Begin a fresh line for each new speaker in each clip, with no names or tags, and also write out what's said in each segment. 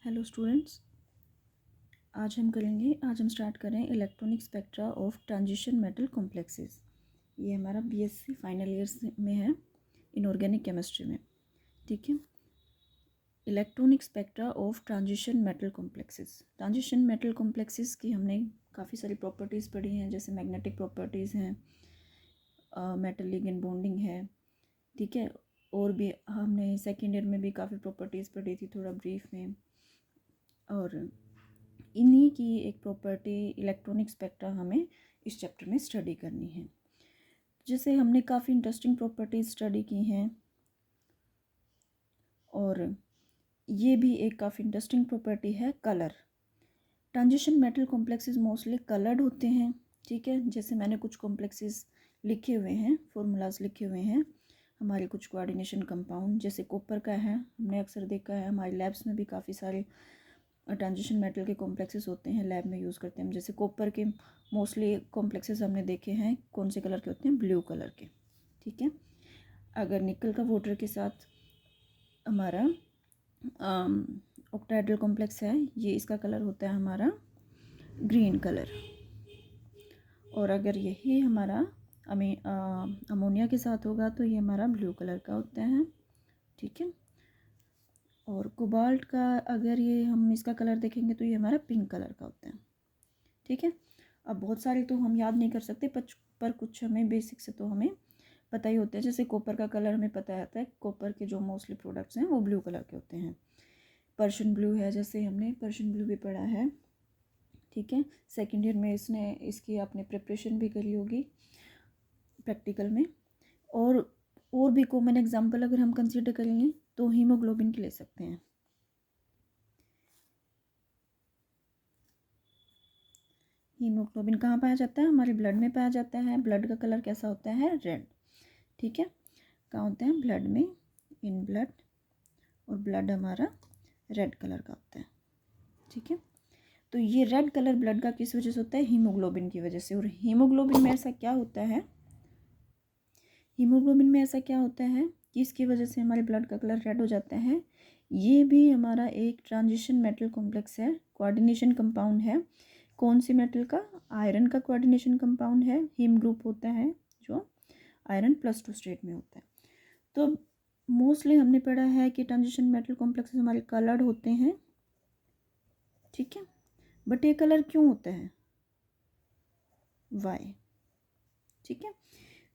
Hello students, आज हम start करें electronic spectra of transition metal complexes. ये हमारा बीएससी फाइनल ईयर में है इनऑर्गेनिक केमिस्ट्री में। ठीक है, electronic spectra of transition metal complexes. Transition metal complexes की हमने काफ़ी सारी प्रॉपर्टीज़ पढ़ी हैं, जैसे मैग्नेटिक प्रॉपर्टीज़ हैं, मेटल लिगेंड बॉन्डिंग है। ठीक है, और भी हमने सेकेंड ईयर में भी काफ़ी प्रॉपर्टीज़ पढ़ी थी थोड़ा ब्रीफ में। और इन्हीं की एक प्रॉपर्टी इलेक्ट्रॉनिक स्पेक्ट्रा हमें इस चैप्टर में स्टडी करनी है। जैसे हमने काफ़ी इंटरेस्टिंग प्रॉपर्टीज स्टडी की हैं, और ये भी एक काफ़ी इंटरेस्टिंग प्रॉपर्टी है colour. Transition metal complexes mostly coloured होते हैं। ठीक है, जैसे मैंने कुछ कॉम्प्लेक्सेस लिखे हुए हैं, फॉर्मूलाज लिखे हुए हैं। हमारे कुछ कोऑर्डिनेशन कंपाउंड जैसे कॉपर का है, हमने अक्सर देखा है हमारी लैब्स में भी काफ़ी सारे ट्रांजिशन मेटल के कॉम्प्लेक्सेस होते हैं, लैब में यूज़ करते हैं। जैसे कॉपर के मोस्टली कॉम्प्लेक्सेस हमने देखे हैं, कौन से कलर के होते हैं? ब्लू कलर के। ठीक है, अगर निकल का वाटर के साथ हमारा ऑक्टाहेड्रल कॉम्प्लेक्स है, ये इसका कलर होता है हमारा ग्रीन कलर। और अगर यही हमारा अमोनिया के साथ होगा तो ये हमारा ब्लू कलर का होता है। ठीक है, और कोबाल्ट का अगर ये हम इसका कलर देखेंगे तो ये हमारा पिंक कलर का होता है। ठीक है, अब बहुत सारे तो हम याद नहीं कर सकते, पर कुछ हमें बेसिक से तो हमें पता ही होता है। जैसे कॉपर का कलर हमें पता रहता है, कॉपर के जो मोस्टली प्रोडक्ट्स हैं वो ब्लू कलर के होते हैं। पर्शियन ब्लू है, जैसे हमने पर्शियन ब्लू भी पढ़ा है। ठीक है, सेकेंड ईयर में इसकी आपने प्रिपरेशन भी करी होगी प्रैक्टिकल में। और भी कॉमन एग्जाम्पल अगर हम कंसिडर करेंगे तो हीमोग्लोबिन की ले सकते हैं। हीमोग्लोबिन कहाँ पाया जाता है? हमारे ब्लड में पाया जाता है। ब्लड का कलर कैसा होता है? रेड। ठीक है, कहाँ होता है? ब्लड में, इन ब्लड। और ब्लड हमारा रेड कलर का होता है। ठीक है, तो ये रेड कलर ब्लड का किस वजह से होता है? हीमोग्लोबिन की वजह से। और हीमोग्लोबिन में ऐसा क्या होता है कि इसकी वजह से हमारे ब्लड का कलर रेड हो जाता है? ये भी हमारा एक ट्रांजिशन मेटल कॉम्प्लेक्स है, कोऑर्डिनेशन कंपाउंड है। कौन सी मेटल का? आयरन का कोऑर्डिनेशन कंपाउंड है। हीम ग्रुप होता है जो आयरन +2 स्टेट में होता है। तो मोस्टली हमने पढ़ा है कि ट्रांजिशन मेटल कॉम्प्लेक्सेस हमारे कलर्ड होते हैं। ठीक है, बट ये कलर क्यों होता है? वाई। ठीक है,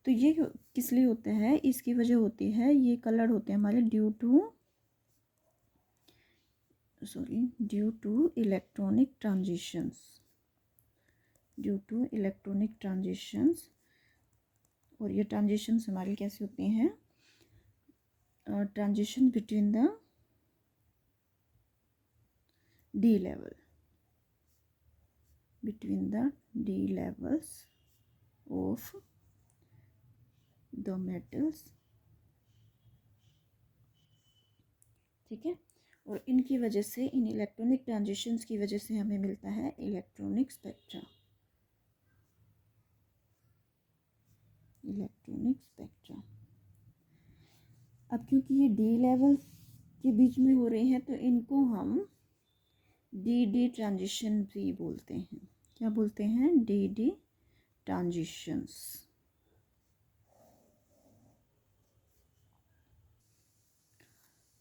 तो ये किस लिए होता है? इसकी वजह होती है, ये कलर्ड होते हैं हमारे ड्यू टू इलेक्ट्रॉनिक ट्रांजिशंस। और ये ट्रांजिशंस हमारी कैसी होती हैं? Transition between the D levels of the metals. ठीक है, और इनकी वजह से, इन इलेक्ट्रॉनिक ट्रांजिशंस की वजह से हमें मिलता है इलेक्ट्रॉनिक स्पेक्ट्रा। अब क्योंकि ये डी लेवल के बीच में हो रहे हैं तो इनको हम डी ट्रांजिशन भी बोलते हैं। क्या बोलते हैं? D transitions.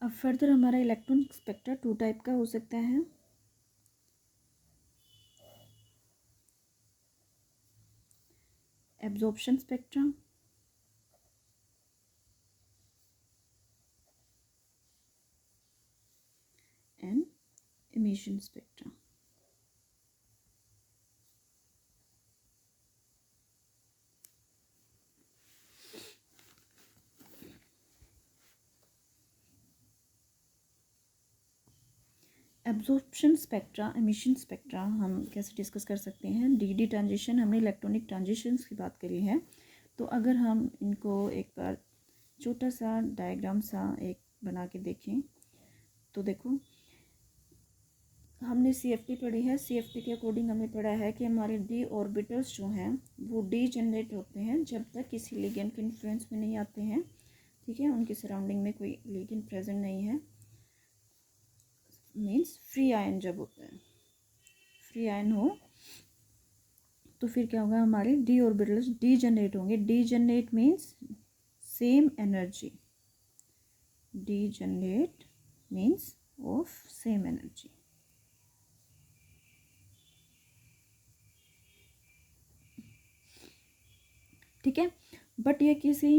अब फर्दर हमारा इलेक्ट्रॉनिक स्पेक्ट्रा 2 टाइप का हो सकता है। Absorption spectra and emission spectra। Absorption spectra, emission spectra हम कैसे डिस्कस कर सकते हैं? डी ट्रांजिशन, हमने इलेक्ट्रॉनिक ट्रांजिशंस की बात करी है, तो अगर हम इनको एक बार छोटा सा डायग्राम सा एक बना के देखें तो देखो, हमने CFT पढ़ी है। CFT के अकॉर्डिंग हमने पढ़ा है कि हमारे डी ऑर्बिटल्स जो हैं वो डी जनरेट होते हैं जब तक किसी लिगेंड के इन्फ्लुएंस में नहीं आते हैं। ठीक है, उनकी सराउंडिंग में कोई लिगेंड प्रेजेंट नहीं है। मीन्स फ्री आयन जब होता है, फ्री आयन हो तो फिर क्या होगा, हमारे डी ऑर्बिटल्स डी जनरेट होंगे। D generate means same energy, D generate means of same energy. ठीक है, बट ये किसी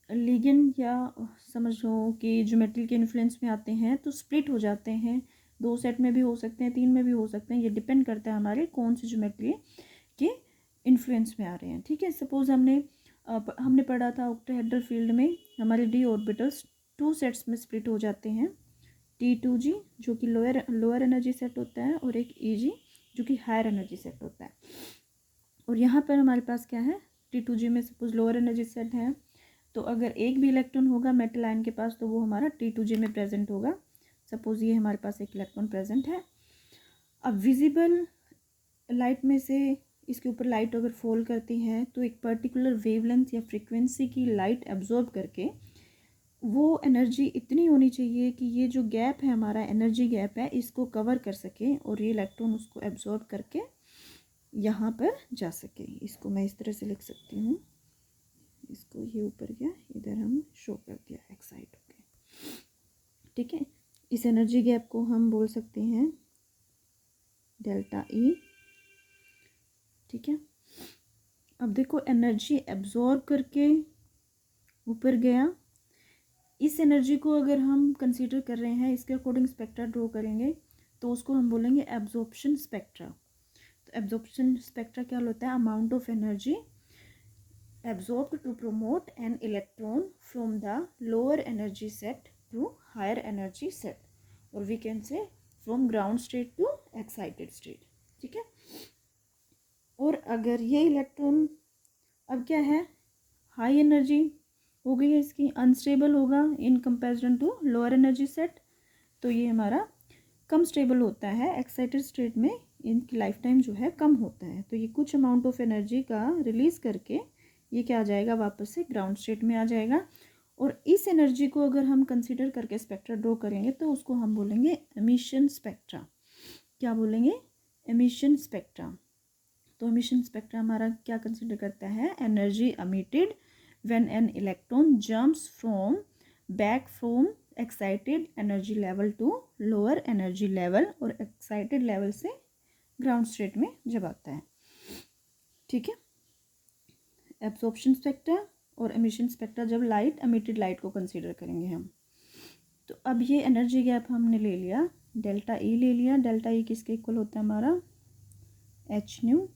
लिगेंड या समझो कि ज्योमेट्री के इन्फ्लुएंस में आते हैं तो स्प्लिट हो जाते हैं, 2 सेट में भी हो सकते हैं, 3 में भी हो सकते हैं, ये डिपेंड करता है हमारे कौन सी ज्योमेट्री के इन्फ्लुएंस में आ रहे हैं। ठीक है, सपोज हमने पढ़ा था ऑक्टाहेड्रल फील्ड में हमारे डी ऑर्बिटल्स 2 सेट्स में स्प्लिट हो जाते हैं, T2G जो कि लोअर एनर्जी सेट होता है और एक EG जो कि हायर एनर्जी सेट होता है। और यहाँ पर हमारे पास क्या है, T2G में सपोज लोअर एनर्जी सेट है तो अगर एक भी इलेक्ट्रॉन होगा मेटल आयन के पास तो वो हमारा T2G में प्रेजेंट होगा। सपोज ये हमारे पास एक इलेक्ट्रॉन प्रेजेंट है। अब विजिबल लाइट में से इसके ऊपर लाइट अगर फॉल करती है तो एक पर्टिकुलर वेवलेंथ या फ्रीक्वेंसी की लाइट एब्जॉर्ब करके वो एनर्जी इतनी होनी चाहिए कि ये जो गैप है हमारा एनर्जी गैप है इसको कवर कर सके और ये इलेक्ट्रॉन उसको एब्जॉर्ब करके यहाँ पर जा सके। इसको मैं इस तरह से लिख सकती हूँ, इसको ये ऊपर गया इधर हम शो कर दिया एक्साइट होके। ठीक है, इस एनर्जी गैप को हम बोल सकते हैं डेल्टा ई। ठीक है, अब देखो एनर्जी एब्जॉर्ब करके ऊपर गया, इस एनर्जी को अगर हम कंसीडर कर रहे हैं इसके अकॉर्डिंग स्पेक्ट्रा ड्रॉ करेंगे तो उसको हम बोलेंगे एब्जॉर्प्शन स्पेक्ट्रा। तो एब्जॉर्प्शन स्पेक्ट्रा क्या होता है, amount of energy absorbed to promote an electron from the lower energy set to higher energy set, और we can say from ground state to excited state. ठीक है, और अगर ये इलेक्ट्रॉन अब क्या है, हाई एनर्जी हो गई है इसकी, अनस्टेबल होगा in comparison to lower energy set, तो ये हमारा कम स्टेबल होता है। एक्साइटेड स्टेट में इनकी लाइफ टाइम जो है कम होता है, तो ये कुछ अमाउंट ऑफ एनर्जी का रिलीज करके ये क्या आ जाएगा, वापस से ग्राउंड स्टेट में आ जाएगा। और इस एनर्जी को अगर हम कंसिडर करके स्पेक्ट्रा ड्रॉ करेंगे तो उसको हम बोलेंगे एमिशन स्पेक्ट्रा। क्या बोलेंगे, एमिशन स्पेक्ट्रा। तो एमिशन स्पेक्ट्रा हमारा क्या कंसिडर करता है, energy emitted when an electron jumps back from excited energy level to lower energy level, और excited level से ground state में जब आता है। ठीक है, एब्जॉर्प्शन स्पेक्ट्रा और एमिशन स्पेक्ट्रा जब लाइट एमिटेड लाइट को कंसीडर करेंगे हम। तो अब ये एनर्जी गैप हमने ले लिया, डेल्टा ई ले लिया। डेल्टा ई किसके इक्वल होता है हमारा, एच न्यू।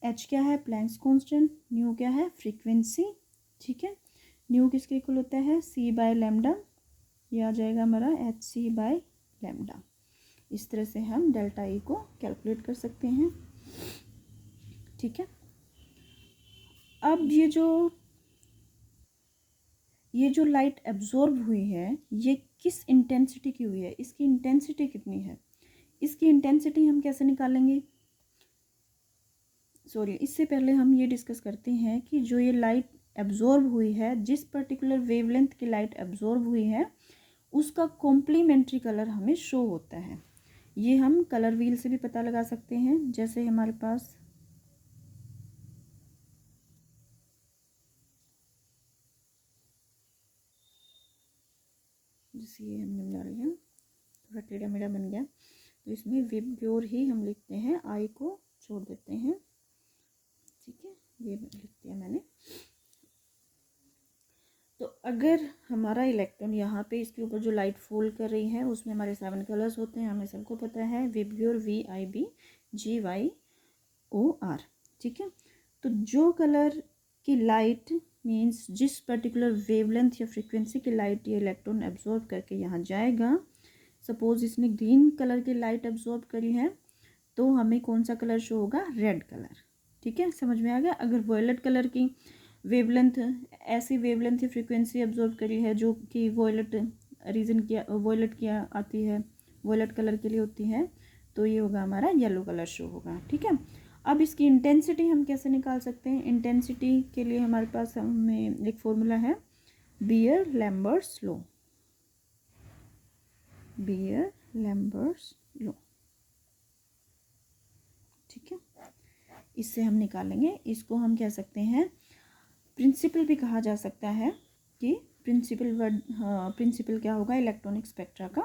एच क्या है, प्लैंक्स कांस्टेंट, न्यू क्या है, फ्रीक्वेंसी। ठीक है, न्यू किसके इक्वल होता है, सी बाय लैम्डा, ये आ जाएगा हमारा एच सी बाय लैम्डा। इस तरह से हम डेल्टा ई को कैलकुलेट कर सकते हैं। ठीक है, अब ये जो लाइट एब्जॉर्ब हुई है ये किस इंटेंसिटी की हुई है, इसकी इंटेंसिटी कितनी है, इसकी इंटेंसिटी हम कैसे निकालेंगे। सॉरी, इससे पहले हम ये डिस्कस करते हैं कि जो ये लाइट एब्जॉर्ब हुई है, जिस पर्टिकुलर वेवलेंथ की लाइट एब्जॉर्ब हुई है उसका कॉम्प्लीमेंट्री कलर हमें शो होता है। ये हम कलर व्हील से भी पता लगा सकते हैं। जैसे हमारे पास जैसे ये हमने बना लिया, थोड़ा टेढ़ा मेढ़ा बन गया, तो इसमें विबग्योर ही हम लिखते हैं, आई को छोड़ देते हैं। ठीक है, ये लिख दिया मैंने। तो अगर हमारा इलेक्ट्रॉन यहाँ पे इसके ऊपर जो लाइट फॉल कर रही है उसमें हमारे 7 कलर्स होते हैं, हमें सबको पता है, विबग्योर VIBGYOR। ठीक है, तो जो कलर की लाइट मीन्स जिस पर्टिकुलर वेवलेंथ या फ्रीक्वेंसी की लाइट ये इलेक्ट्रॉन एब्जॉर्ब करके यहाँ जाएगा, सपोज इसने ग्रीन कलर की लाइट एब्जॉर्ब करी है तो हमें कौन सा कलर शो होगा, रेड कलर। ठीक है, समझ में आ गया। अगर वॉयलेट कलर की वेवलेंथ, ऐसी वेवलेंथ या फ्रीक्वेंसी एब्जॉर्ब करी है जो कि वॉयलेट की आती है, वॉयलेट कलर के लिए होती है, तो ये होगा हमारा येलो कलर शो होगा। ठीक है, अब इसकी इंटेंसिटी हम कैसे निकाल सकते हैं। इंटेंसिटी के लिए हमारे पास हमें एक फॉर्मूला है, Beer Lambert's law. Beer Lambert's law. ठीक है, इससे हम निकालेंगे, इसको हम कह सकते हैं प्रिंसिपल भी कहा जा सकता है कि प्रिंसिपल वर्ड, प्रिंसिपल क्या होगा इलेक्ट्रॉनिक स्पेक्ट्रा का।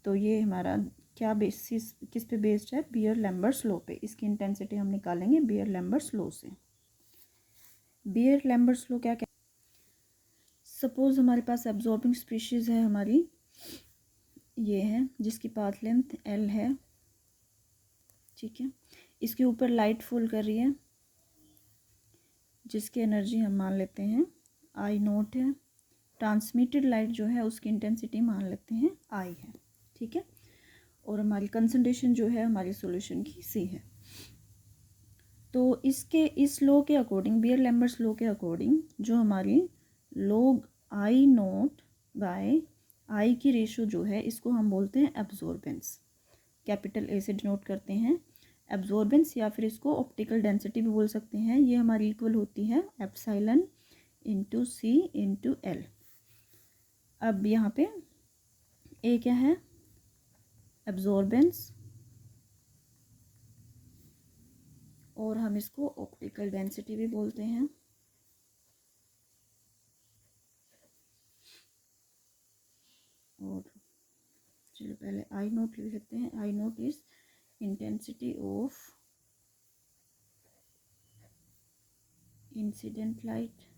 तो ये हमारा क्या बेसिस किस पे बेस्ड है, बियर लैम्बर्ट्स लॉ पे। इसकी इंटेंसिटी हम निकालेंगे बियर लैम्बर्ट्स लॉ से। बियर लैम्बर्ट्स लॉ क्या, सपोज हमारे पास एब्जॉर्बिंग स्पीशीज़ है हमारी, ये है जिसकी पाथ लेंथ एल है। ठीक है, इसके ऊपर लाइट फॉल कर रही है जिसकी एनर्जी हम मान लेते हैं आई नोट है। ट्रांसमिटेड लाइट जो है उसकी इंटेंसिटी मान लेते हैं आई है। ठीक है, और हमारी कंसंट्रेशन जो है हमारी सॉल्यूशन की सी है। तो इस लॉ के अकॉर्डिंग, बियर लैम्बर्ट्स लॉ के अकॉर्डिंग, जो हमारी लॉग आई नोट बाय आई की रेशो जो है इसको हम बोलते हैं एब्जॉर्बेंस। कैपिटल ए से डिनोट करते हैं एब्जॉर्बेंस, या फिर इसको ऑप्टिकल डेंसिटी भी बोल सकते हैं। ये हमारी इक्वल होती है epsilon into C into L. अब यहाँ पे ए क्या है, एब्जॉर्बेंस, और हम इसको ऑप्टिकल डेंसिटी भी बोलते हैं। और चलो पहले आई नोट लिख लेते हैं। I naught is intensity of incident light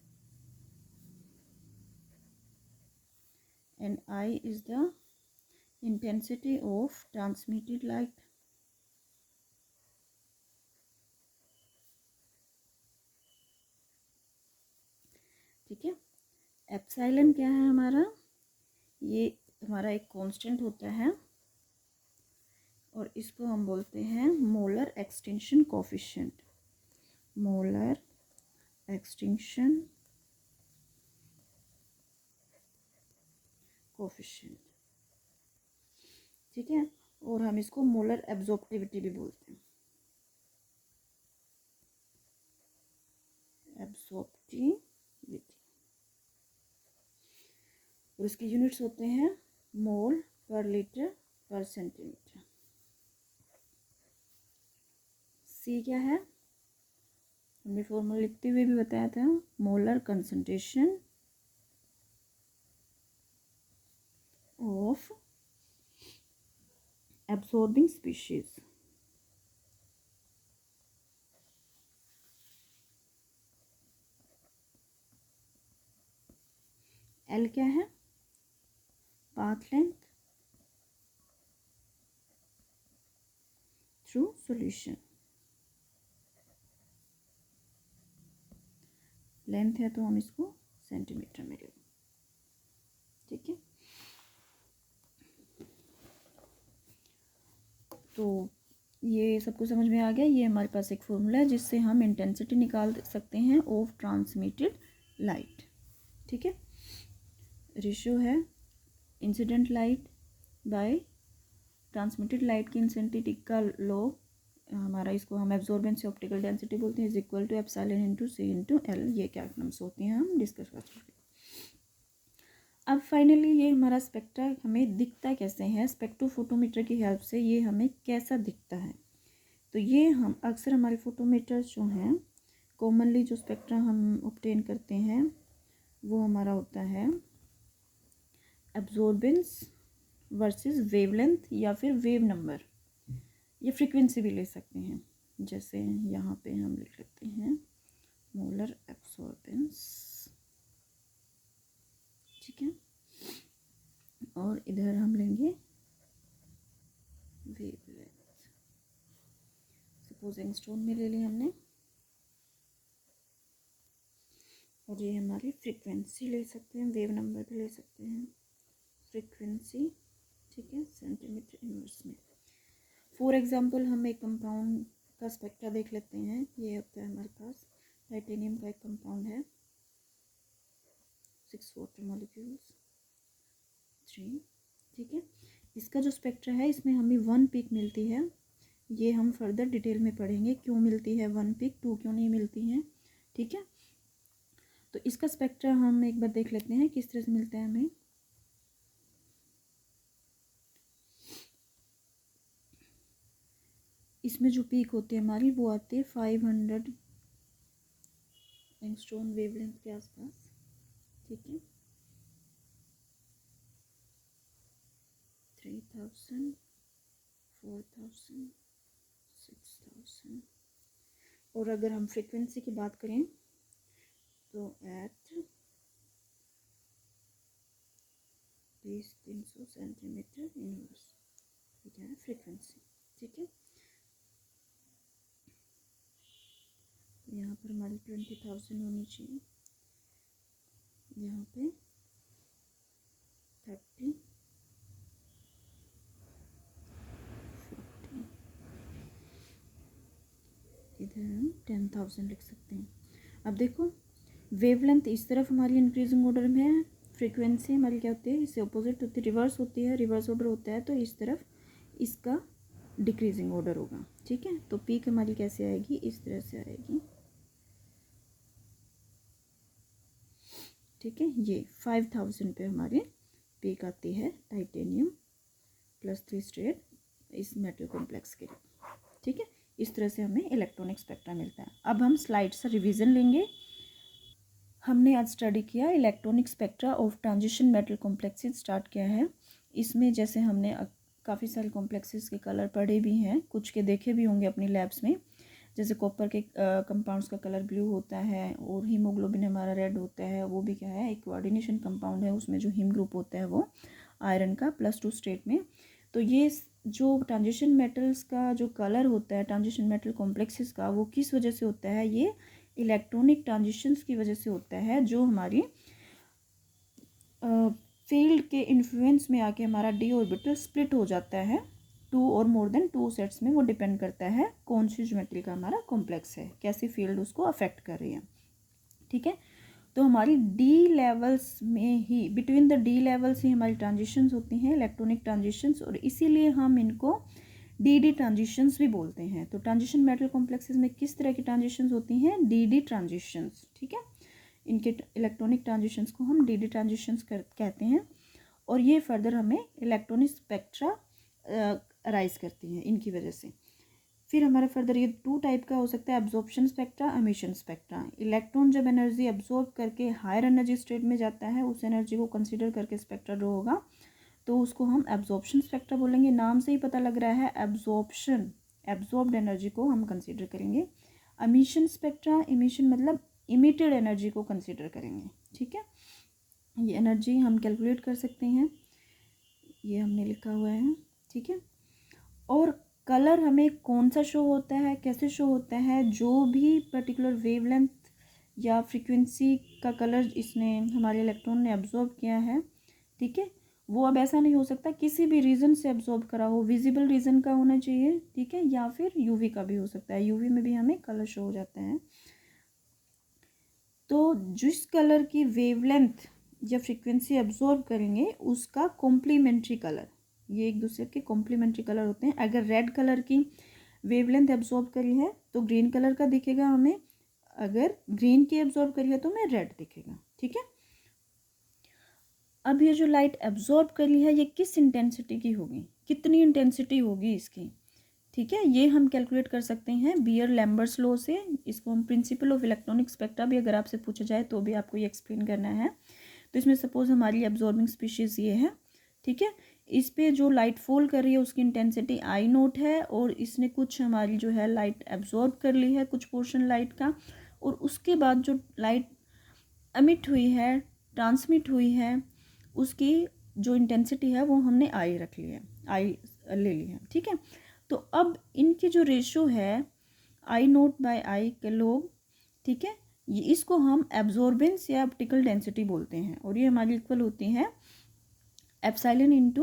and I is the intensity of transmitted light। ठीक है, एप्सिलॉन क्या है हमारा, ये हमारा एक कांस्टेंट होता है और इसको हम बोलते हैं molar extinction coefficient. Molar extinction coefficient. ठीक है, और हम इसको मोलर एब्जॉर्प्टिविटी भी बोलते हैं। एब्जॉर्प्टिविटी, और इसके यूनिट्स होते हैं मोल पर लीटर पर सेंटीमीटर। सी क्या है, हमने फॉर्मूला लिखते हुए भी बताया था, molar concentration of absorbing species. L क्या है, path length through solution. Length है तो हम इसको सेंटीमीटर में लेंगे। ठीक है, तो ये सबको समझ में आ गया। ये हमारे पास एक फॉर्मूला है जिससे हम इंटेंसिटी निकाल सकते हैं ऑफ ट्रांसमिटेड लाइट। ठीक है, रेशियो है incident light by transmitted light की इंटेंसिटी का लॉग हमारा, इसको हम एब्जॉर्बेंस से ऑप्टिकल डेंसिटी बोलते हैं, is equal to epsilon into C into L. ये क्या टर्म्स होती हैं हम डिस्कस कर चुके। अब फाइनली ये हमारा स्पेक्ट्रा हमें दिखता कैसे है, स्पेक्ट्रोफोटोमीटर की हेल्प से ये हमें कैसा दिखता है। तो ये हम अक्सर हमारे फोटोमीटर्स जो हैं, कॉमनली जो स्पेक्ट्रा हम ऑब्टेन करते हैं वो हमारा होता है एब्जॉर्बेंस वर्सेस वेवलेंथ, या फिर वेव नंबर, या फ्रीक्वेंसी भी ले सकते हैं। जैसे यहाँ पे हम लिख लेते हैं मोलर एब्जॉर्बेंस। ठीक है, और इधर हम लेंगे वेवलेंथ। सपोज एंगस्ट्रॉम में ले ली हमने, और ये हमारी फ्रीक्वेंसी ले सकते हैं, वेव नंबर भी ले सकते हैं, फ्रीक्वेंसी। ठीक है, सेंटीमीटर इनवर्स में। फॉर एग्जांपल हम एक कंपाउंड का स्पेक्ट्रा देख लेते हैं। ये होता है हमारे पास टाइटेनियम का एक कंपाउंड है, 6 वाटर मॉलिक्यूल्स 3। ठीक है, इसका जो स्पेक्ट्रा है इसमें हमें 1 पीक मिलती है। ये हम फर्दर डिटेल में पढ़ेंगे क्यों मिलती है 1 पीक, 2 क्यों नहीं मिलती हैं। ठीक है, तो इसका स्पेक्ट्रा हम एक बार देख लेते हैं किस तरह से मिलता है हमें। इसमें जो पीक होती है हमारी वो आती है 500 एंगस्ट्रॉम वेवलेंथ के आसपास, ठीक है। 3000, 4000, 6000। और अगर हम फ्रीक्वेंसी की बात करें तो एट 300 सेंटीमीटर इनवर्स, ठीक है, फ्रीक्वेंसी, ठीक है। यहाँ पर हमारी 20,000 होनी चाहिए, यहाँ पे 30, 40, इधर हम 10,000 लिख सकते हैं। अब देखो वेवलेंथ इस तरफ हमारी इंक्रीजिंग ऑर्डर में है, फ्रीक्वेंसी हमारी क्या होती है, इससे अपोजिट होती है, रिवर्स होती है, रिवर्स ऑर्डर होता है, तो इस तरफ इसका डिक्रीजिंग ऑर्डर होगा, ठीक है। तो पीक हमारी कैसे आएगी, इस तरह से आएगी, ठीक है। ये 5000 पे हमारी पीक आती है टाइटेनियम +3 स्टेट इस मेटल कॉम्प्लेक्स के लिए, ठीक है। इस तरह से हमें इलेक्ट्रॉनिक स्पेक्ट्रा मिलता है। अब हम स्लाइड से रिवीजन लेंगे। हमने आज स्टडी किया electronic spectra of transition metal complexes start किया है। इसमें जैसे हमने काफ़ी सारे कॉम्प्लेक्सेस के कलर पढ़े भी हैं, कुछ के देखे भी होंगे अपनी लैब्स में। जैसे कॉपर के कंपाउंड्स का कलर ब्लू होता है और हीमोग्लोबिन हमारा रेड होता है, वो भी क्या है, एक कोऑर्डिनेशन कंपाउंड है, उसमें जो हीम ग्रुप होता है वो आयरन का +2 स्टेट में। तो ये जो ट्रांजिशन मेटल्स का जो कलर होता है ट्रांजिशन मेटल कॉम्प्लेक्सेस का, वो किस वजह से होता है, ये इलेक्ट्रॉनिक ट्रांजिशंस की वजह से होता है, जो हमारी फील्ड के इन्फ्लुएंस में आके हमारा डी ऑर्बिटल स्प्लिट हो जाता है 2 और मोर देन 2 सेट्स में। वो डिपेंड करता है कौन सी ज्योमेट्री का हमारा कॉम्प्लेक्स है, कैसी फील्ड उसको अफेक्ट कर रही है, ठीक है। तो हमारी डी लेवल्स में ही, बिटवीन द डी लेवल्स ही हमारी ट्रांजिशंस होती हैं, इलेक्ट्रॉनिक ट्रांजिशंस, और इसीलिए हम इनको डी ट्रांजिशंस भी बोलते हैं। तो ट्रांजिशन मेटल कॉम्प्लेक्सेस में किस तरह की ट्रांजिशंस होती हैं, डी ट्रांजिशंस, ठीक है। इनके इलेक्ट्रॉनिक ट्रांजिशंस को हम डी ट्रांजिशंस कहते हैं, और ये फर्दर हमें इलेक्ट्रॉनिक स्पेक्ट्रा अराइज करती हैं इनकी वजह से। फिर हमारा फर्दर ये 2 टाइप का हो सकता है, absorption spectra, emission spectra. Electron जब एनर्जी एब्जॉर्ब करके हायर एनर्जी स्टेट में जाता है, उस एनर्जी को कंसीडर करके स्पेक्ट्रा ड्रॉ होगा, तो उसको हम एब्जॉर्प्शन स्पेक्ट्रा बोलेंगे। नाम से ही पता लग रहा है, एब्जॉर्प्शन, एब्जॉर्ब्ड एनर्जी को हम कंसीडर करेंगे। एमिशन स्पेक्ट्रा, एमिशन मतलब इमिटेड एनर्जी को कंसीडर करेंगे, ठीक है। ये एनर्जी हम कैलकुलेट कर सकते हैं, ये हमने लिखा हुआ है, ठीक है। और कलर हमें कौन सा शो होता है, कैसे शो होता है, जो भी पर्टिकुलर वेवलेंथ या फ्रीक्वेंसी का कलर इसने हमारे इलेक्ट्रॉन ने एब्जॉर्ब किया है, ठीक है, वो अब ऐसा नहीं हो सकता किसी भी रीजन से एब्जॉर्ब करा हो, विजिबल रीजन का होना चाहिए, ठीक है, या फिर यूवी का भी हो सकता है, यूवी में भी हमें कलर शो हो जाता है। तो जिस कलर की वेवलेंथ या फ्रीक्वेंसी एब्जॉर्ब करेंगे उसका कॉम्प्लीमेंट्री कलर, ये एक दूसरे के कॉम्प्लीमेंट्री कलर होते हैं। अगर रेड कलर की वेवलेंथ एब्जॉर्ब करी है तो ग्रीन कलर का दिखेगा हमें, अगर ग्रीन की एब्जॉर्ब करी है तो हमें रेड दिखेगा, ठीक है। अब ये जो लाइट एब्जॉर्ब करी है ये किस इंटेंसिटी की होगी, कितनी इंटेंसिटी होगी इसकी, ठीक है, ये हम कैलकुलेट कर सकते हैं बियर लैम्बर्ट्स लॉ से। इसको हम प्रिंसिपल ऑफ इलेक्ट्रॉनिक स्पेक्ट्रा भी अगर आपसे पूछा जाए तो भी आपको ये एक्सप्लेन करना है। तो इसमें सपोज हमारी एब्जॉर्बिंग स्पीशीज़ ये है, ठीक है, इस पे जो लाइट फॉल कर रही है उसकी इंटेंसिटी I0 है, और इसने कुछ हमारी जो है लाइट एब्जॉर्ब कर ली है, कुछ पोर्शन लाइट का, और उसके बाद जो लाइट एमिट हुई है, ट्रांसमिट हुई है, उसकी जो इंटेंसिटी है वो हमने I रख ली है, I ले ली है, ठीक है। तो अब इनकी जो रेशो है I0/I के लोग, ठीक है, ये इसको हम एब्जॉर्बेंस या ऑप्टिकल डेंसिटी बोलते हैं, और ये हमारी इक्वल होती है epsilon into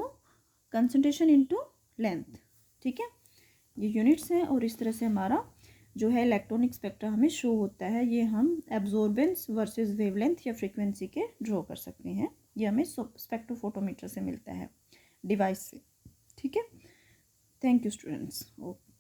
concentration into length, ठीक है, ये यूनिट्स हैं। और इस तरह से हमारा जो है इलेक्ट्रॉनिक स्पेक्ट्रा हमें शो होता है, ये हम एब्जॉर्बेंस वर्सेस वेवलेंथ या फ्रीक्वेंसी के ड्रॉ कर सकते हैं, ये हमें स्पेक्ट्रोफोटोमीटर से मिलता है डिवाइस से, ठीक है। Thank you students. ओके।